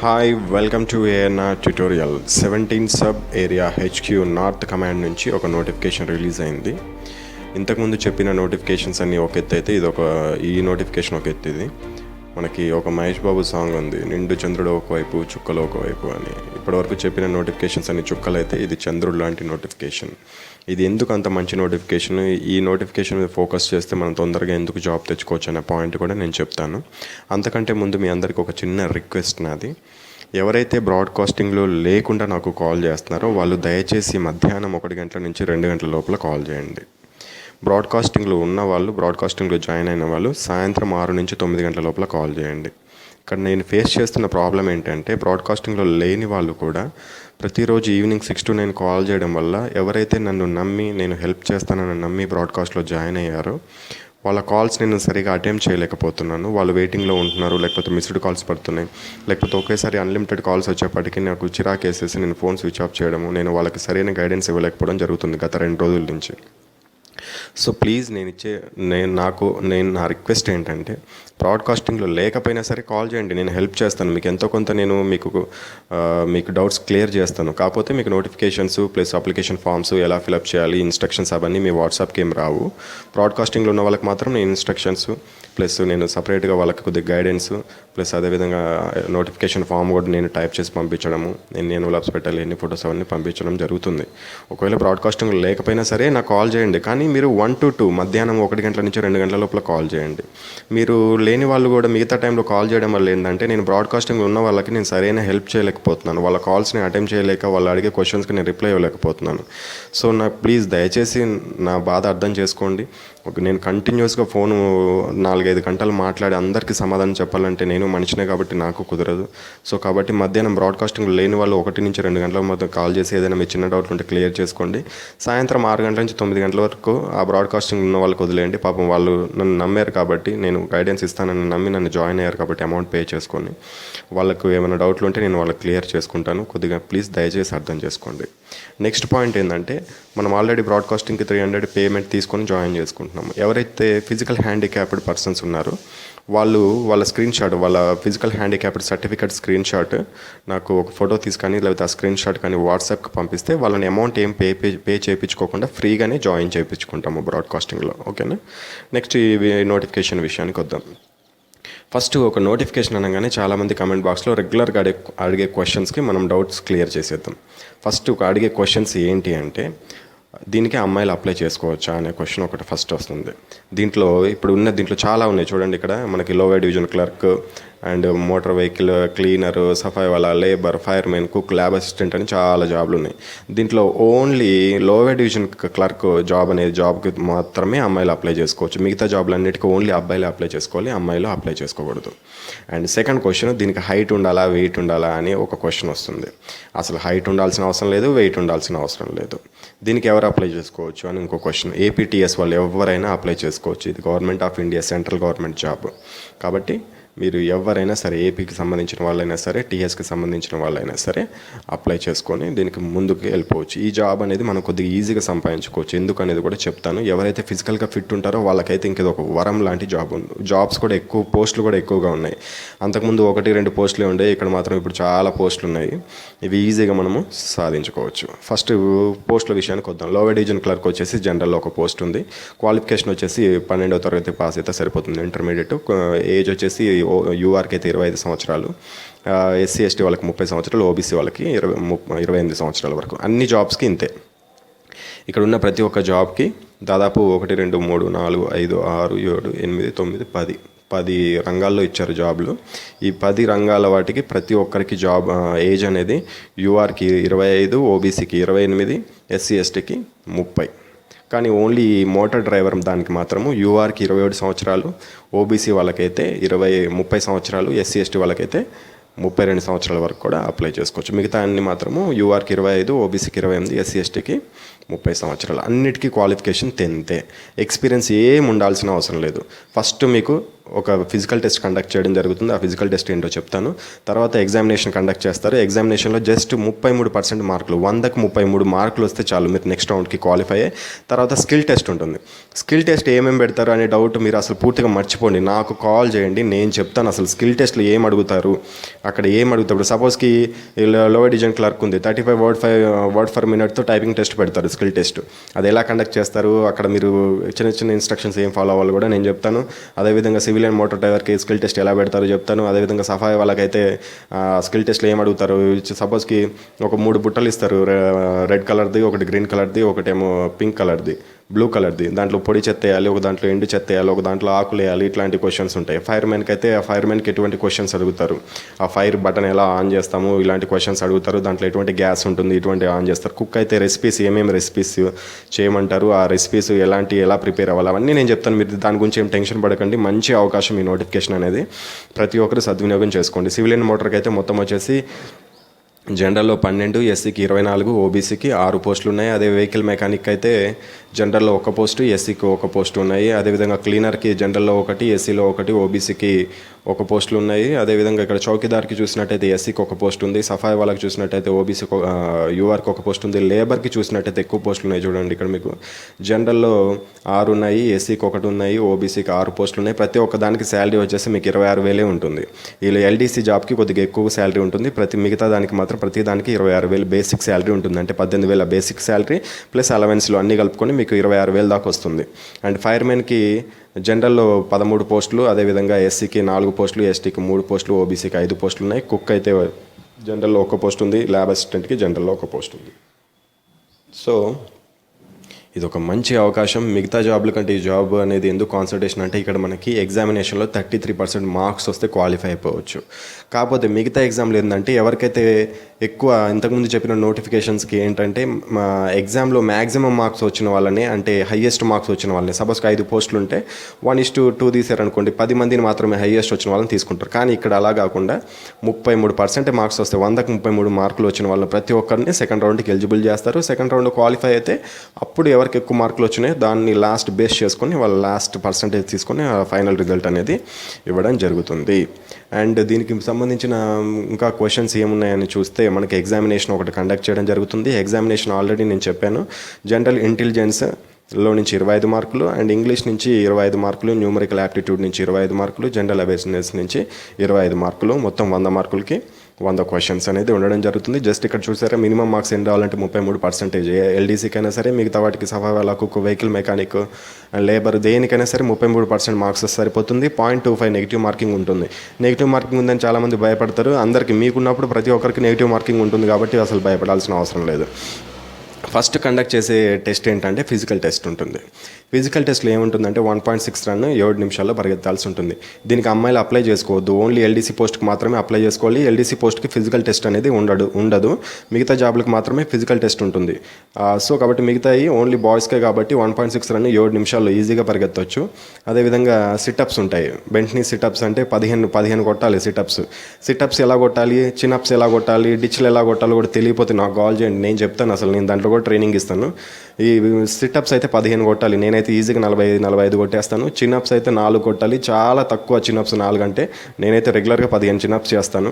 Hi welcome to ANR tutorial. 17 sub area HQ north command నుంచి ఒక notification release అయింది. ఇంతకుముందు చెప్పిన నోటిఫికేషన్స్ అన్నీ ఒక ఎత్తు అయితే ఈ నోటిఫికేషన్ ఒక ఎత్తు. ఇది మనకి ఒక మహేష్ బాబు సాంగ్ ఉంది, నిండు చంద్రుడు ఒకవైపు చుక్కలు ఒకవైపు అని. ఇప్పటివరకు చెప్పిన నోటిఫికేషన్స్ అన్ని చుక్కలు అయితే ఇది చంద్రుడు లాంటి నోటిఫికేషన్. ఇది ఎందుకు అంత మంచి నోటిఫికేషన్, ఈ నోటిఫికేషన్ మీద ఫోకస్ చేస్తే మనం తొందరగా ఎందుకు జాబ్ తెచ్చుకోవచ్చు అనే పాయింట్ కూడా నేను చెప్తాను. అంతకంటే ముందు మీ అందరికీ ఒక చిన్న రిక్వెస్ట్ నాది. ఎవరైతే బ్రాడ్కాస్టింగ్లో లేకుండా నాకు కాల్ చేస్తున్నారో వాళ్ళు దయచేసి మధ్యాహ్నం 1 గంటల నుంచి 2 గంటల లోపల కాల్ చేయండి. బ్రాడ్కాస్టింగ్లో ఉన్న వాళ్ళు, బ్రాడ్కాస్టింగ్లో జాయిన్ అయిన వాళ్ళు సాయంత్రం 6 నుంచి 9 గంటల లోపల కాల్ చేయండి. ఇక్కడ నేను ఫేస్ చేస్తున్న ప్రాబ్లం ఏంటంటే, బ్రాడ్కాస్టింగ్లో లేని వాళ్ళు కూడా ప్రతిరోజు ఈవినింగ్ 6 to 9 కాల్ చేయడం వల్ల ఎవరైతే నన్ను నమ్మి నేను హెల్ప్ చేస్తానని నమ్మి బ్రాడ్కాస్ట్లో జాయిన్ అయ్యారో వాళ్ళ కాల్స్ నేను సరిగా అటెంప్ట్ చేయలేకపోతున్నాను. వాళ్ళు వెయిటింగ్లో ఉంటున్నారు, లేకపోతే మిస్డ్ కాల్స్ పడుతున్నాయి, లేకపోతే ఒకేసారి అన్లిమిటెడ్ కాల్స్ వచ్చేప్పటికీ నాకు చిరాకేసేసి నేను ఫోన్ స్విచ్ ఆఫ్ చేయడము, నేను వాళ్ళకి సరైన గైడెన్స్ ఇవ్వలేకపోవడం జరుగుతుంది గత 2 రోజుల నుంచి. సో ప్లీజ్ నా రిక్వెస్ట్ ఏంటంటే, బ్రాడ్కాస్టింగ్లో లేకపోయినా సరే కాల్ చేయండి, నేను హెల్ప్ చేస్తాను. మీకు ఎంతో కొంత నేను మీకు డౌట్స్ క్లియర్ చేస్తాను. కాకపోతే మీకు నోటిఫికేషన్స్ ప్లస్ అప్లికేషన్ ఫామ్స్ ఎలా ఫిలప్ చేయాలి, ఇన్స్ట్రక్షన్స్ అవన్నీ మీ వాట్సాప్కి ఏం రావు. బ్రాడ్కాస్టింగ్లో ఉన్న వాళ్ళకి మాత్రం నేను ఇన్స్ట్రక్షన్స్ ప్లస్ నేను సపరేట్గా వాళ్ళకి కొద్దిగా గైడెన్స్ ప్లస్ అదేవిధంగా నోటిఫికేషన్ ఫామ్ కూడా నేను టైప్ చేసి పంపించడము, ఎన్ని ఎన్వలప్స్ పెట్టాలి, ఎన్ని ఫొటోస్ అవన్నీ పంపించడం జరుగుతుంది. ఒకవేళ బ్రాడ్కాస్టింగ్ లేకపోయినా సరే నాకు కాల్ చేయండి, కానీ మీరు 1 to 2 మధ్యాహ్నం 1 గంటల నుంచి 2 గంటల లోపల కాల్ చేయండి. మీరు లేని వాళ్ళు కూడా మిగతా టైంలో కాల్ చేయడం వల్ల ఏంటంటే, నేను బ్రాడ్కాస్టింగ్ ఉన్న వాళ్ళకి నేను సరైన హెల్ప్ చేయలేకపోతున్నాను. వాళ్ళ కాల్స్ని అటెంప్ట్ చేయలేక, వాళ్ళు అడిగే క్వశ్చన్స్కి నేను రిప్లై ఇవ్వలేకపోతున్నాను. సో నాకు ప్లీజ్ దయచేసి నా బాధ అర్థం చేసుకోండి. నేను కంటిన్యూస్గా ఫోను 4-5 గంటలు మాట్లాడి అందరికీ సమాధానం చెప్పాలంటే నేను మనిషినే కాబట్టి నాకు కుదరదు. సో కాబట్టి మధ్యాహ్నం బ్రాడ్కాస్టింగ్ లేని వాళ్ళు 1 నుంచి 2 గంటల మధ్య కాల్ చేసి ఏదైనా మీ చిన్న డౌట్లు ఉంటే క్లియర్ చేసుకోండి. సాయంత్రం 6 గంటల నుంచి 9 గంటల వరకు ఆ బ్రాడ్కాస్టింగ్ ఉన్న వాళ్ళకి వదిలేయండి. పాపం వాళ్ళు నన్ను నమ్మారు కాబట్టి, నేను గైడెన్స్ ఇస్తానని నమ్మి నన్ను జాయిన్ అయ్యారు కాబట్టి అమౌంట్ పే చేసుకొని వాళ్ళకు ఏమైనా డౌట్లు ఉంటే నేను వాళ్ళకి క్లియర్ చేసుకుంటాను. కొద్దిగా ప్లీజ్ దయచేసి అర్థం చేసుకోండి. నెక్స్ట్ పాయింట్ ఏంటంటే, మనం ఆల్రెడీ బ్రాడ్కాస్టింగ్కి 300 పేమెంట్ తీసుకొని జాయిన్ చేసుకుంటున్నాము. ఎవరైతే ఫిజికల్ హ్యాండిక్యాప్డ్ పర్సన్స్ ఉన్నారో వాళ్ళ స్క్రీన్ షాట్, వాళ్ళ physical handicapped certificate screen shot నాకు ఒక ఫోటో తీసుకొని లేకపోతే ఆ స్క్రీన్ షాట్ కానీ వాట్సాప్కి పంపిస్తే వాళ్ళని అమౌంట్ ఏం పే చేయించుకోకుండా ఫ్రీగానే జాయిన్ చేయించుకుంటాము బ్రాడ్కాస్టింగ్లో. ఓకేనా? నెక్స్ట్ ఈ నోటిఫికేషన్ విషయానికి వద్దాం. ఫస్ట్ ఒక నోటిఫికేషన్ అనగానే చాలామంది కమెంట్ బాక్స్లో రెగ్యులర్గా అడిగే క్వశ్చన్స్కి మనం డౌట్స్ క్లియర్ చేసేద్దాం. ఫస్ట్ అడిగే క్వశ్చన్స్ ఏంటి అంటే, దీనికి అమ్మాయిలు అప్లై చేసుకోవచ్చా అనే క్వశ్చన్ ఒకటి ఫస్ట్ వస్తుంది. దీంట్లో చాలా ఉన్నాయి చూడండి. ఇక్కడ మనకి lower division clerk and motor vehicle cleaner, సఫాయి వాళ్ళ, labour, firemen, cook, lab assistant అని చాలా జాబ్లు ఉన్నాయి. దీంట్లో only lower division clerk job అనే జాబ్కి మాత్రమే అమ్మాయిలు అప్లై చేసుకోవచ్చు. మిగతా జాబ్లన్నిటికీ ఓన్లీ అబ్బాయిలు అప్లై చేసుకోవాలి, అమ్మాయిలు అప్లై చేసుకోకూడదు. అండ్ సెకండ్ క్వశ్చన్, దీనికి హైట్ ఉండాలా వెయిట్ ఉండాలా అని ఒక క్వశ్చన్ వస్తుంది. అసలు హైట్ ఉండాల్సిన అవసరం లేదు, వెయిట్ ఉండాల్సిన అవసరం లేదు. దీనికి ఎవరు అప్లై చేసుకోవచ్చు అని ఇంకో క్వశ్చన్. ఏపీటీఎస్ వాళ్ళు ఎవరైనా అప్లై చేసుకోవచ్చు. ఇది government of India central government job కాబట్టి మీరు ఎవరైనా సరే, ఏపీకి సంబంధించిన వాళ్ళైనా సరే, టీఎస్కి సంబంధించిన వాళ్ళైనా సరే అప్లై చేసుకొని దీనికి ముందుకు వెళ్ళిపోవచ్చు. ఈ జాబ్ అనేది మనం కొద్దిగా ఈజీగా సంపాదించుకోవచ్చు. ఎందుకు అనేది కూడా చెప్తాను. ఎవరైతే ఫిజికల్గా ఫిట్ ఉంటారో వాళ్ళకైతే ఇంకేదో ఒక వరం లాంటి జాబ్ ఉంది. జాబ్స్ కూడా పోస్టులు కూడా ఎక్కువగా ఉన్నాయి. అంతకుముందు 1-2 పోస్టులే ఉండే, ఇక్కడ మాత్రం ఇప్పుడు చాలా పోస్టులు ఉన్నాయి. ఇవి ఈజీగా మనము సాధించుకోవచ్చు. ఫస్ట్ పోస్టుల విషయానికి వద్దాం. లోవర్ డివిజన్ క్లర్క్ వచ్చేసి జనరల్లో ఒక పోస్ట్ ఉంది. క్వాలిఫికేషన్ వచ్చేసి 12వ తరగతి పాస్ అయితే సరిపోతుంది, ఇంటర్మీడియట్. ఏజ్ వచ్చేసి యూఆర్కి అయితే 25 సంవత్సరాలు, ఎస్సీ ఎస్టీ వాళ్ళకి 30 సంవత్సరాలు, ఓబీసీ వాళ్ళకి 28 సంవత్సరాల వరకు. అన్ని జాబ్స్కి ఇంతే. ఇక్కడ ఉన్న ప్రతి ఒక్క జాబ్కి దాదాపు 1, 2, 3, 4, 5, 6, 7, 8, 9, 10 రంగాల్లో ఇచ్చారు జాబ్లు. ఈ 10 రంగాల వాటికి ప్రతి ఒక్కరికి జాబ్ ఏజ్ అనేది యూఆర్కి 25, ఓబీసీకి 28, ఎస్సీ ఎస్టీకి 30. కానీ ఓన్లీ మోటార్ డ్రైవర్ దానికి మాత్రము యూఆర్కి 27 సంవత్సరాలు, ఓబీసీ వాళ్ళకైతే 30 సంవత్సరాలు, ఎస్సీ ఎస్టీ వాళ్ళకైతే 32 సంవత్సరాల వరకు కూడా అప్లై చేసుకోవచ్చు. మిగతా అన్ని మాత్రము యూఆర్కి 25, ఓబీసీకి 28, ఎస్సీ ఎస్టీకి 30 సంవత్సరాలు. అన్నిటికీ క్వాలిఫికేషన్ 10th. ఎక్స్పీరియన్స్ ఏం ఉండాల్సిన అవసరం లేదు. ఫస్ట్ మీకు ఒక ఫిజికల్ టెస్ట్ కండక్ట్ చేయడం జరుగుతుంది. ఆ ఫిజికల్ టెస్ట్ ఏంటో చెప్తాను. తర్వాత ఎగ్జామినేషన్ కండక్ట్ చేస్తారు. ఎగ్జామినేషన్లో జస్ట్ 33% మార్కులు, 100కి 33 మార్కులు వస్తే చాలు మీరు నెక్స్ట్ రౌండ్కి క్వాలిఫై అయ్యే. తర్వాత స్కిల్ టెస్ట్ ఉంటుంది. స్కిల్ టెస్ట్ ఏమేమి పెడతారు అనే డౌట్ మీరు అసలు పూర్తిగా మర్చిపోండి. నాకు కాల్ చేయండి, నేను చెప్తాను అసలు స్కిల్ టెస్ట్లో ఏం అడుగుతారు, అక్కడ ఏం అడుగుతారు. సపోజ్కి లోవర్ డివిజన్ క్లర్క్ ఉంది, 35 వర్డ్ ఫర్ మినిట్తో టైపింగ్ టెస్ట్ పెడతారు స్కిల్ టెస్ట్. అది ఎలా కండక్ట్ చేస్తారు, అక్కడ మీరు చిన్న చిన్న ఇన్స్ట్రక్షన్స్ ఏం ఫాలో అవ్వాలి కూడా నేను చెప్తాను. అదేవిధంగా సివిల్ అండ్ మోటార్ డ్రైవర్కి స్కిల్ టెస్ట్ ఎలా పెడతారో చెప్తాను. అదేవిధంగా సఫాయి వాళ్ళకైతే స్కిల్ టెస్ట్లో ఏం అడుగుతారు. సపోజ్కి ఒక 3 బుట్టలు ఇస్తారు, రెడ్ కలర్ది, ఒకటి గ్రీన్ కలర్ది, ఒకటేమో పింక్ కలర్ది, బ్లూ కలర్ది. దాంట్లో పొడి చెత్త వేయాలి, ఒక దాంట్లో ఎండు చెత్త వేయాలి, ఒక దాంట్లో ఆకులు వేయాలి. ఇట్లాంటి క్వశ్చన్స్ ఉంటాయి. ఫైర్మెన్కి అయితే ఆ ఫైర్మెన్కి ఎటువంటి క్వశ్చన్స్ అడుగుతారు, ఆ ఫైర్ బటన్ ఎలా ఆన్ చేస్తాము, ఇలాంటి క్వశ్చన్స్ అడుగుతారు. దాంట్లో ఎటువంటి గ్యాస్ ఉంటుంది, ఇటువంటి ఆన్ చేస్తారు. కుక్ అయితే రెసిపీస్ ఏమేమి రెసిపీస్ చేయమంటారు, ఆ రెసిపీస్ ఎలా ప్రిపేర్ అవ్వాలి, అవన్నీ నేను చెప్తాను. మీరు దాని గురించి ఏం టెన్షన్ పడకండి. మంచి అవకాశం ఈ నోటిఫికేషన్ అనేది, ప్రతి ఒక్కరు సద్వినియోగం చేసుకోండి. సివిల్ అండ్ మోటార్కి అయితే మొత్తం వచ్చేసి జనరల్లో 12, ఎస్సీకి 24, ఓబీసీకి 6 పోస్టులు ఉన్నాయి. అదే వెహికల్ మెకానిక్ అయితే జనరల్లో 1 పోస్టు, ఎస్సీకి 1 పోస్టు ఉన్నాయి. అదేవిధంగా క్లీనర్కి జనరల్లో 1, ఎస్సీలో 1, ఓబీసీకి 1 పోస్టులు ఉన్నాయి. అదేవిధంగా ఇక్కడ చౌకీదార్కి చూసినట్టయితే ఎస్సీకి 1 పోస్ట్ ఉంది. సఫాయి వాళ్ళకి చూసినట్టయితే ఓబీసీకి యూఆర్కి 1 పోస్ట్ ఉంది. లేబర్కి చూసినట్టయితే ఎక్కువ పోస్టులు ఉన్నాయి. చూడండి ఇక్కడ మీకు జనరల్లో 6 ఉన్నాయి, ఎస్సీకి 1 ఉన్నాయి, ఓబీసీకి 6 పోస్టులు ఉన్నాయి. ప్రతి ఒక్క దానికి శాలరీ వచ్చేసి మీకు 26,000 ఉంటుంది. వీళ్ళు ఎల్డీసీ జాబ్కి కొద్దిగా ఎక్కువ శాలరీ ఉంటుంది. మిగతా దానికి మాత్రం ప్రతి దానికి 26,000 బేసిక్ శాలరీ ఉంటుంది. అంటే 18,000 బేసిక్ శాలరీ ప్లస్ అలవెన్స్లు అన్నీ కలుపుకొని మీకు 26,000 దాకా వస్తుంది. అండ్ ఫైర్మెన్కి జనరల్లో 13 పోస్టులు, అదేవిధంగా ఎస్సీకి 4 పోస్టులు, ఎస్టీకి 3 పోస్టులు, ఓబీసీకి 5 పోస్టులు ఉన్నాయి. కుక్ అయితే జనరల్లో 1 పోస్ట్ ఉంది, ల్యాబ్ అసిస్టెంట్కి జనరల్లో 1 పోస్ట్ ఉంది. సో ఇది ఒక మంచి అవకాశం. మిగతా జాబ్ల కంటే ఈ జాబ్ అనేది ఎందుకు కాన్సన్ట్రేషన్ అంటే ఇక్కడ మనకి ఎగ్జామినేషన్లో 33% మార్క్స్ వస్తే క్వాలిఫై అయిపోవచ్చు. కాకపోతే మిగతా ఎగ్జామ్లు ఏంటంటే ఎవరికైతే ఎక్కువ ఇంతకుముందు చెప్పిన నోటిఫికేషన్స్కి ఏంటంటే మా ఎగ్జామ్లో మ్యాక్సిమం మార్క్స్ వచ్చిన వాళ్ళని, అంటే హయ్యెస్ట్ మార్క్స్ వచ్చిన వాళ్ళని, సపోజ్కి 5 పోస్టులు ఉంటే 1:2 తీసారనుకోండి, 10 మందిని మాత్రమే హయ్యెస్ట్ వచ్చిన వాళ్ళని తీసుకుంటారు. కానీ ఇక్కడ అలా కాకుండా 33% మార్క్స్ వస్తే 100కి 33 మార్కులు వచ్చిన వాళ్ళని ప్రతి ఒక్కరిని సెకండ్ రౌండ్కి ఎలిజిబుల్ చేస్తారు. సెకండ్ రౌండ్ క్వాలిఫై అయితే అప్పుడు ఎవరికి ఎక్కువ మార్కులు వచ్చినాయి దాన్ని లాస్ట్ బేస్ చేసుకొని వాళ్ళ లాస్ట్ పర్సంటేజ్ తీసుకొని ఫైనల్ రిజల్ట్ అనేది ఇవ్వడం జరుగుతుంది. అండ్ దీనికి సంబంధించిన ఇంకా క్వశ్చన్స్ ఏమున్నాయని చూస్తే మనకి ఎగ్జామినేషన్ ఒకటి కండక్ట్ చేయడం జరుగుతుంది. ఎగ్జామినేషన్ ఆల్రెడీ నేను చెప్పాను. జనరల్ ఇంటెలిజెన్స్ లో నుంచి 25 మార్కులు, అండ్ ఇంగ్లీష్ నుంచి 25 మార్కులు, న్యూమరికల్ యాప్టిట్యూడ్ నుంచి 25 మార్కులు, జనరల్ అవేర్నెస్ నుంచి 25 మార్కులు, మొత్తం 100 మార్కులకి 100 క్వశ్చన్స్ అనేది ఉండడం జరుగుతుంది. జస్ట్ ఇక్కడ చూసారా మినిమం మార్క్స్ ఏం రావాలంటే 33%. ఎల్డీసీకైనా సరే, మిగతా వాటికి సఫా వాళ్ళకు, వెహికల్ మెకానిక్ అండ్ లేబర్ దేనికైనా సరే 33% మార్క్స్ సరిపోతుంది. 0.25 నెగిటివ్ మార్కింగ్ ఉంటుంది. నెగిటివ్ మార్కింగ్ ఉందని చాలామంది భయపడతారు. అందరికీ మీకున్నప్పుడు ప్రతి ఒక్కరికి నెగిటివ్ మార్కింగ్ ఉంటుంది కాబట్టి అసలు భయపడాల్సిన అవసరం లేదు. ఫస్ట్ కండక్ట్ చేసే టెస్ట్ ఏంటంటే ఫిజికల్ టెస్ట్ ఉంటుంది. ఫిజికల్ టెస్ట్లో ఏముంటుందంటే 1.6 రన్ 7 నిమిషాల్లో పరిగెత్తాల్సి ఉంటుంది. దీనికి అమ్మాయిలు అప్లై చేసుకోవద్దు, ఓన్లీ ఎల్డీసీ పోస్ట్కి మాత్రమే అప్లై చేసుకోవాలి. ఎల్డీసీ పోస్ట్కి ఫిజికల్ టెస్ట్ అనేది ఉండదు. మిగతా జాబ్లకు మాత్రమే ఫిజికల్ టెస్ట్ ఉంటుంది. సో కాబట్టి మిగతాయి ఓన్లీ బాయ్స్కే కాబట్టి 1.6 రన్ 7 నిమిషాల్లో ఈజీగా పరిగెత్తవచ్చు. అదేవిధంగా సిటప్స్ ఉంటాయి. బెంట్నీ సిటప్స్ అంటే 15 కొట్టాలి. సిటప్స్ ఎలా కొట్టాలి, చిన్అప్స్ ఎలా కొట్టాలి, డిచ్లు ఎలా కొట్టాలో కూడా తెలియకపోతే నాకు కాల్ చేయండి, నేను చెప్తాను. అసలు నేను దాంట్లో కూడా ట్రైనింగ్ ఇస్తాను. ఈ సిటప్స్ అయితే 15 కొట్టాలి. నేనైతే ఈజీగా 45 కొట్టేస్తాను. చిన్అప్స్ అయితే 4 కొట్టాలి. చాలా తక్కువ చిన్అప్స్ 4 అంటే నేనైతే రెగ్యులర్గా 15 చిన్అప్స్ చేస్తాను.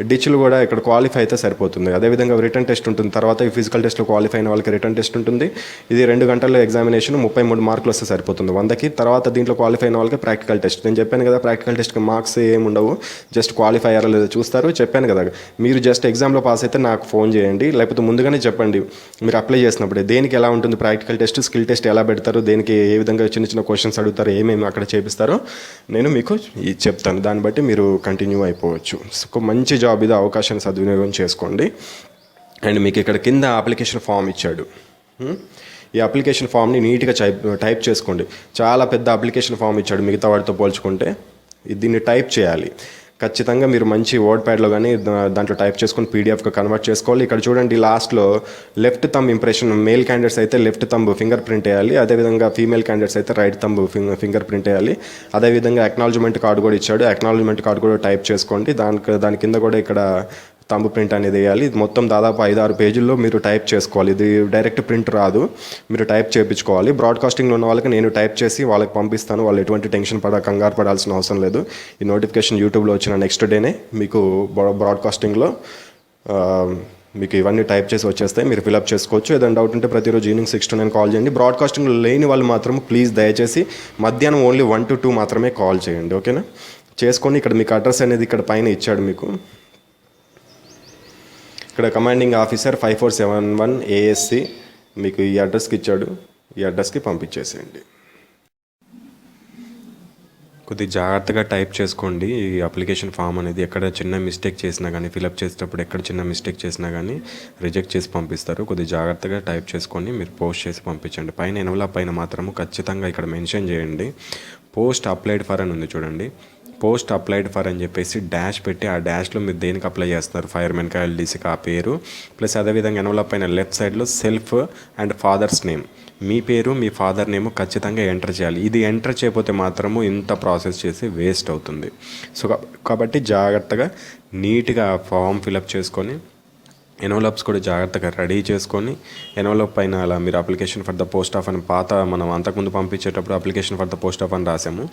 డిచ్లు కూడా ఇక్కడ క్వాలిఫై అయితే సరిపోతుంది. అదేవిధంగా రిటర్న్ టెస్ట్ ఉంటుంది. తర్వాత ఈ ఫిజికల్ టెస్ట్లో క్వాలిఫై అయిన వాళ్ళకి రిటర్న్ టెస్ట్ ఉంటుంది. ఇది 2 గంటల్లో ఎగ్జామినేషన్, 33 మార్కులు వస్తే సరిపోతుంది 100కి. తర్వాత దీంట్లో క్వాలిఫై అయిన వాళ్ళకి ప్రాక్టికల్ టెస్ట్. నేను చెప్పాను కదా ప్రాక్టికల్ టెస్ట్కి మార్క్స్ ఏమి ఉండవు, జస్ట్ క్వాలిఫై అయ్యారో లేదో చూస్తారు. చెప్పాను కదా, మీరు జస్ట్ ఎగ్జామ్లో పాస్ అయితే నాకు ఫోన్ చేయండి, లేకపోతే ముందుగానే చెప్పండి మీరు అప్లై చేసినప్పుడే దేనికి ఎలా ఉంటుంది ప్రాక్టికల్ టెస్ట్, స్కిల్ టెస్ట్ ఎలా పెడతారు, దేనికి ఏ విధంగా చిన్న క్వశ్చన్స్ అడుగుతారు, ఏమేమి అక్కడ చేపిస్తారో నేను మీకు చెప్తాను. దాన్ని బట్టి మీరు కంటిన్యూ అయిపోవచ్చు. సో మంచి జాబ్ ఇది, అవకాశాన్ని సద్వినియోగం చేసుకోండి. అండ్ మీకు ఇక్కడ కింద అప్లికేషన్ ఫామ్ ఇచ్చాడు. ఈ అప్లికేషన్ ఫామ్ని నీట్గా టైప్ చేసుకోండి. చాలా పెద్ద అప్లికేషన్ ఫామ్ ఇచ్చాడు మిగతా వాటితో పోల్చుకుంటే. దీన్ని టైప్ చేయాలి ఖచ్చితంగా. మీరు మంచి వర్డ్ ప్యాడ్లో కానీ దాంట్లో టైప్ చేసుకొని పీడిఎఫ్గా కన్వర్ట్ చేసుకోవాలి. ఇక్కడ చూడండి లాస్ట్లో left thumb impression, male candidates అయితే లెఫ్ట్ థంబ్ ఫింగర్ ప్రింట్ వేయాలి. అదేవిధంగా ఫీమేల్ క్యాండిడేట్స్ అయితే రైట్ థంబ్ ఫింగర్ ప్రింట్ వేయాలి. అదేవిధంగా అక్నాలజ్మెంట్ కార్డు కూడా ఇచ్చాడు. అక్నాలజ్మెంట్ కార్డు కూడా టైప్ చేసుకోండి. దాని కింద కూడా ఇక్కడ తంబు ప్రింట్ అనేది వేయాలి. ఇది మొత్తం దాదాపు 5-6 పేజీల్లో మీరు టైప్ చేసుకోవాలి. ఇది డైరెక్ట్ ప్రింట్ రాదు, మీరు టైప్ చేయించుకోవాలి. బ్రాడ్కాస్టింగ్లో ఉన్న వాళ్ళకి నేను టైప్ చేసి వాళ్ళకి పంపిస్తాను. వాళ్ళు ఎటువంటి టెన్షన్ కంగారు పడాల్సిన అవసరం లేదు. ఈ నోటిఫికేషన్ యూట్యూబ్లో వచ్చిన నెక్స్ట్ డేనే మీకు బ్రాడ్కాస్టింగ్లో మీకు ఇవన్నీ టైప్ చేసి వచ్చేస్తాయి, మీరు ఫిలప్ చేసుకోవచ్చు. ఏదైనా డౌట్ ఉంటే ప్రతిరోజు ఈవినింగ్ 6 to 9 కాల్ చేయండి. బ్రాడ్కాస్టింగ్ లేని వాళ్ళు మాత్రం ప్లీజ్ దయచేసి మధ్యాహ్నం ఓన్లీ 1 to 2 మాత్రమే కాల్ చేయండి, ఓకేనా? చేసుకొని ఇక్కడ మీకు అడ్రస్ అనేది ఇక్కడ పైన ఇచ్చాడు. మీకు ఇక్కడ కమాండింగ్ ఆఫీసర్ 5471 ASC మీకు ఈ అడ్రస్కి ఇచ్చాడు. ఈ అడ్రస్కి పంపించేసేయండి. కొద్దిగా జాగ్రత్తగా టైప్ చేసుకోండి. ఈ అప్లికేషన్ ఫామ్ అనేది ఎక్కడ చిన్న మిస్టేక్ చేసినా కానీ, ఫిలప్ చేసేటప్పుడు ఎక్కడ చిన్న మిస్టేక్ చేసినా కానీ రిజెక్ట్ చేసి పంపిస్తారు. కొద్దిగా జాగ్రత్తగా టైప్ చేసుకొని మీరు పోస్ట్ చేసి పంపించండి. పైన ఎన్వలప్ పైన మాత్రము ఖచ్చితంగా ఇక్కడ మెన్షన్ చేయండి, పోస్ట్ అప్లైడ్ ఫర్ అని ఉంది చూడండి. పోస్ట్ అప్లైడ్ ఫర్ అని చెప్పేసి డాష్ పెట్టి, ఆ డాష్లో మీరు దేనికి అప్లై చేస్తున్నారు, ఫైర్మెన్కా LDCకి ఆ పేరు, ప్లస్ అదేవిధంగా ఎన్వలప్ పైన లెఫ్ట్ సైడ్లో సెల్ఫ్ అండ్ ఫాదర్స్ నేమ్, మీ పేరు మీ ఫాదర్ నేమ్ ఖచ్చితంగా ఎంటర్ చేయాలి. ఇది ఎంటర్ చేయకపోతే మాత్రము ఇంత ప్రాసెస్ చేసి వేస్ట్ అవుతుంది. సో కాబట్టి జాగ్రత్తగా నీట్గా ఫామ్ ఫిలప్ చేసుకొని ఎన్వలప్స్ కూడా జాగ్రత్తగా రెడీ చేసుకొని, ఎన్వలప్ పైన అలా మీరు application for the post of అని పాత మనం అంతకుముందు పంపించేటప్పుడు application for the post of అని రాసాము,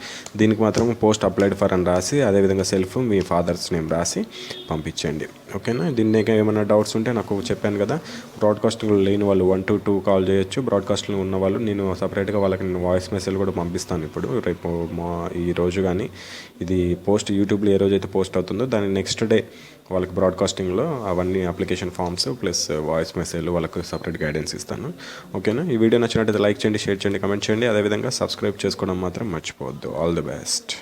దీనికి మాత్రం పోస్ట్ అప్లైడ్ ఫర్ అని రాసి అదేవిధంగా సెల్ఫ్ మీ ఫాదర్స్ నేమ్ రాసి పంపించండి, ఓకేనా? దీన్ని ఏమైనా డౌట్స్ ఉంటే నాకు చెప్పాను కదా, బ్రాడ్కాస్టింగ్లో లేని వాళ్ళు 1 to 2 కాల్ చేయొచ్చు. బ్రాడ్కాస్టింగ్లో ఉన్న వాళ్ళు నేను సపరేట్గా వాళ్ళకి నేను వాయిస్ మెసేజ్ కూడా పంపిస్తాను ఇప్పుడు రేపు ఈ రోజు. కానీ ఇది పోస్ట్ యూట్యూబ్లో ఏ రోజైతే పోస్ట్ అవుతుందో దాని నెక్స్ట్ డే వాళ్ళకి బ్రాడ్కాస్టింగ్లో అవన్నీ అప్లికేషన్ ఫామ్స్ ప్లస్ వాయిస్ మెసేజ్లు వాళ్ళకు సపరేట్ గైడెన్స్ ఇస్తాను, ఓకేనా? ఈ వీడియో నచ్చినట్టయితే లైక్ చేయండి, షేర్ చేయండి, కమెంట్ చేయండి. అదేవిధంగా సబ్స్క్రైబ్ చేసుకోవడం మాత్రం మర్చిపోవద్దు. All the best.